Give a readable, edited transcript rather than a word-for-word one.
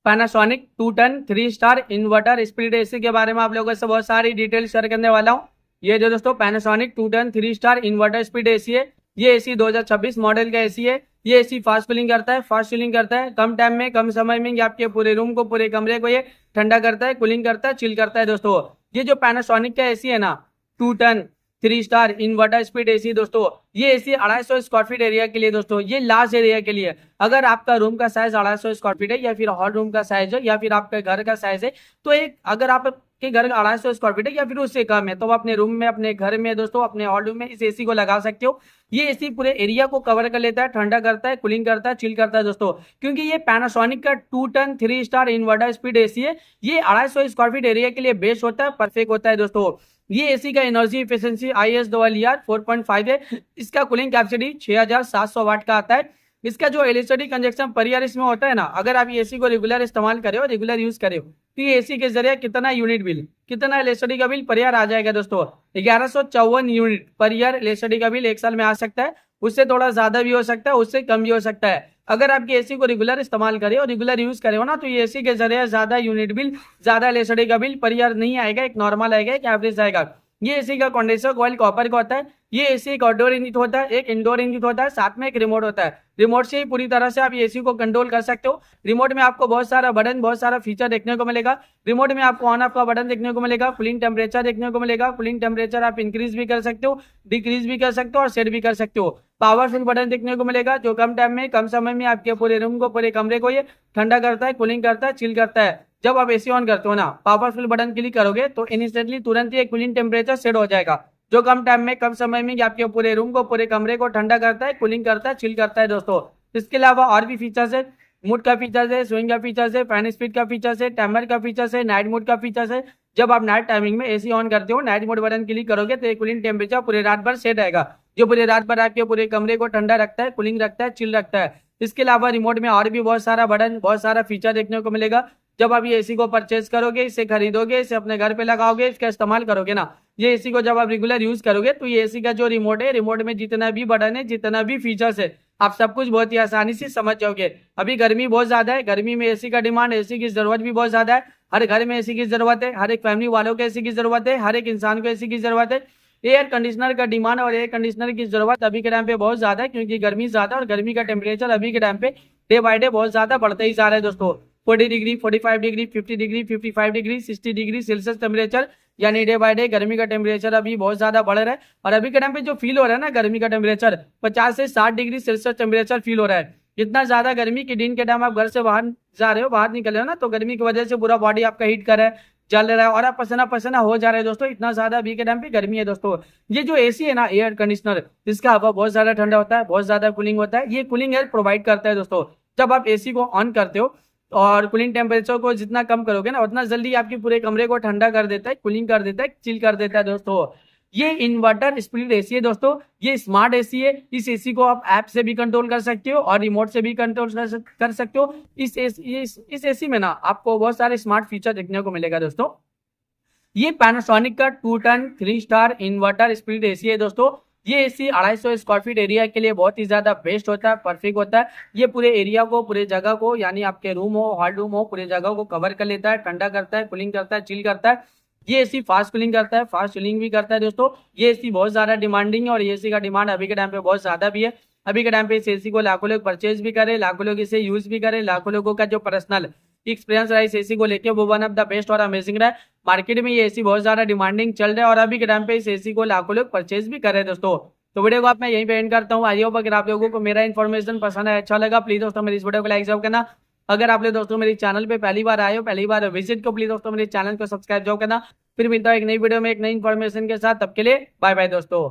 Panasonic 2 ton 3 star inverter split AC के बारे में आप लोगों से बहुत सारी डिटेल शेयर करने वाला हूँ। ये जो दोस्तों Panasonic 2 ton 3 star inverter split AC है। ये एसी 2026 मॉडल का एसी है। ये एसी फास्ट कूलिंग करता है, फास्ट चिलिंग करता है, कम टाइम में कम समय में ये आपके पूरे रूम को, पूरे कमरे को ये ठंडा करता है, कूलिंग करता है, चिल करता है। दोस्तों ये जो पैनासोनिक का एसी है ना, 2 ton 3 star inverter speed AC, दोस्तों ये एसी 250 स्क्वायर फीट एरिया के लिए, दोस्तों ये लार्ज एरिया के लिए। अगर आपका रूम का साइज 250 स्क्वायर फीट है, या फिर हॉल रूम का साइज है, या फिर आपके घर का साइज है, तो एक अगर आपके घर 250 स्क्वायर फीट है या फिर उससे कम है, तो आप अपने रूम में, अपने घर में दोस्तों, अपने हॉल रूम में इस एसी को लगा सकते हो। ये एसी पूरे एरिया को कवर कर लेता है, ठंडा करता है, कूलिंग करता है, चिल करता है दोस्तों। क्योंकि ये पैनासोनिक का 2 ton 3 star inverter speed AC है। ये 250 स्क्वायर फीट एरिया के लिए बेस्ट होता है, परफेक्ट होता है दोस्तों। ये एसी का एनर्जी एफिशिएंसी ISER 4.5 है। इसका कूलिंग कैपेसिटी 6700 वाट का आता है। इसका जो इलेक्ट्रिसिटी कंजप्शन पर ईयर इसमें होता है ना, अगर आप एसी को रेगुलर इस्तेमाल करे हो, रेगुलर यूज करे हो, तो ये एसी के जरिए कितना यूनिट बिल, कितना इलेक्ट्रिसिटी का बिल पर ईयर आ जाएगा दोस्तों? 1154 यूनिट पर ईयर इलेक्ट्रिसिटी का बिल एक साल में आ सकता है। उससे थोड़ा ज्यादा भी हो सकता है, उससे कम भी हो सकता है। अगर आपकी एसी को रेगुलर इस्तेमाल करे और रेगुलर यूज करे हो ना, तो ये एसी के जरिए ज्यादा यूनिट बिल, ज्यादा इलेक्ट्रिसिटी का बिल पर ईयर नहीं आएगा, एक नॉर्मल आएगा, एक एवरेज आएगा। ये एसी का कंडेंसर कॉइल कॉपर का होता है। ये एसी एक आउटडोर यूनिट होता है, एक इंडोर यूनिट होता है, साथ में एक रिमोट होता है। रिमोट से ही पूरी तरह से आप एसी को कंट्रोल कर सकते हो। रिमोट में आपको बहुत सारा बटन, बहुत सारा फीचर देखने को मिलेगा। रिमोट में आपको ऑन ऑफ का बटन देखने को मिलेगा, कूलिंग टेम्परेचर देखने को मिलेगा। कूलिंग टेम्परेचर आप इंक्रीज भी कर सकते हो, डिक्रीज भी कर सकते हो और सेट भी कर सकते हो। पावरफुल बटन देखने को मिलेगा, जो कम टाइम में, कम समय में आपके पूरे रूम को, पूरे कमरे को ये ठंडा करता है, कूलिंग करता है, चिल करता है। जब आप एसी ऑन करते हो ना, पावरफुल बटन क्लिक करोगे तो इंस्टेंटली तुरंत ही कूलिंग टेम्परेचर सेट हो जाएगा, जो कम टाइम में, कम समय में आपके पूरे रूम को, पूरे कमरे को ठंडा करता है, कूलिंग करता है, चिल करता है दोस्तों। इसके अलावा और भी फीचर्स है। मूड का फीचर्स है, स्विंग का फीचर्स है, फैन स्पीड का फीचर्स है, टाइमर का फीचर्स है, नाइट मोड का फीचर्स है। जब आप नाइट टाइमिंग में एसी ऑन करते हो, नाइट मोड बटन क्लिक करोगे तो कूलिंग टेम्परेचर पूरे रात भर सेट आएगा, जो पूरे रात भर आपके पूरे कमरे को ठंडा रखता है, कूलिंग रखता है, चिल रखता है। इसके अलावा रिमोट में और भी बहुत सारा बटन, बहुत सारा फीचर देखने को मिलेगा। जब आप ये एसी को परचेज करोगे, इसे खरीदोगे, इसे अपने घर पे लगाओगे, इसका इस्तेमाल करोगे ना, ये एसी को जब आप रेगुलर यूज करोगे, तो ये एसी का जो रिमोट है, रिमोट में जितना भी बटन है, जितना भी फीचर्स है, आप सब कुछ बहुत ही आसानी से समझ जाओगे। अभी गर्मी बहुत ज्यादा है, गर्मी में एसी का डिमांड, एसी की जरूरत भी बहुत ज्यादा है। हर घर में एसी की जरूरत है, हर एक फैमिली वालों को एसी की जरूरत है, हर एक इंसान को एसी की जरूरत है। एयर कंडीशनर का डिमांड और एयर कंडीशनर की जरूरत अभी के टाइम पे बहुत ज्यादा है, क्योंकि गर्मी ज्यादा है और गर्मी का टेम्परेचर अभी के टाइम पे डे बाय डे बहुत ज्यादा बढ़ते ही जा रहा है दोस्तों। 40 degree, 45 degree, 50 degree, 55 degree, 60 degree Celsius temperature, यानी डे बाय डे गर्मी का टेम्परेचर अभी बहुत ज्यादा बढ़ रहा है। और अभी के टाइम पे जो फील हो रहा है ना गर्मी का टेम्परेचर, 50 से 60 डिग्री सेल्सियस टेम्परेचर फील हो रहा है। इतना ज्यादा गर्मी कि दिन के टाइम आप घर से बाहर जा रहे हो, बाहर निकल रहे हो ना, तो गर्मी की वजह से पूरा बॉडी आपका हीट कर रहा है, जल रहा है, और आप पसीना पसीना हो जा रहे हैं दोस्तों। इतना ज्यादा अभी के टाइम पे गर्मी है दोस्तों। ये जो एसी है ना, एयर कंडीशनर, इसका हवा बहुत ज्यादा ठंडा होता है, बहुत ज्यादा कूलिंग होता है। ये कूलिंग एयर प्रोवाइड करता है दोस्तों। जब आप एसी को ऑन करते हो और कूलिंग टेम्परेचर को जितना कम करोगे ना, उतना जल्दी आपके पूरे कमरे को ठंडा कर देता है, कूलिंग कर देता है, चिल कर देता है दोस्तों। ये इन्वर्टर स्प्लिट एसी है दोस्तों। ये स्मार्ट एसी है। इस एसी को आप ऐप से भी कंट्रोल कर सकते हो और रिमोट से भी कंट्रोल कर सकते हो। इस एसी में ना आपको बहुत सारे स्मार्ट फीचर देखने को मिलेगा दोस्तों। ये पैनासोनिक का 2 ton 3 star inverter split AC है दोस्तों। ये एसी 250 स्क्वायर फीट एरिया के लिए बहुत ही ज्यादा बेस्ट होता है, परफेक्ट होता है। ये पूरे एरिया को, पूरे जगह को, यानी आपके रूम हो, हॉल रूम हो, पूरे जगह को कवर कर लेता है, ठंडा करता है, कूलिंग करता है, चिल करता है। ये एसी फास्ट कूलिंग करता है, फास्ट चिलिंग भी करता है दोस्तों। ये एसी बहुत ज्यादा डिमांडिंग है और ये एसी का डिमांड अभी के टाइम पे बहुत ज्यादा भी है। अभी के टाइम पे इस एसी को लाखों लोग परचेज भी करे, लाखों लोग इसे यूज भी करे, लाखों लोगों का जो पर्सनल एक्सपीरियंस रहा इस एसी को लेके वो वन ऑफ द बेस्ट और अमेजिंग रहा है। मार्केट में ये एसी बहुत ज्यादा डिमांडिंग चल रहा है और अभी के टाइम पे इस एसी को लाखों लोग परचेज भी कर रहे हैं दोस्तों। तो वीडियो को आप मैं यहीं पे एंड करता हूँ। आई होप अगर आप लोगों को मेरा इन्फॉर्मेशन पसंद है, अच्छा लगा, प्लीज दोस्तों मेरी इस वीडियो को लाइक जरूर करना। अगर आप लोग दोस्तों मेरे चैनल पे पहली बार आए हो, पहली बार विजिट को, प्लीज दोस्तों मेरे चैनल को सब्सक्राइब जरूर करना। फिर मिलता है एक नई वीडियो में एक नई इन्फॉर्मेशन के साथ, तब के लिए बाय बाय दोस्तों।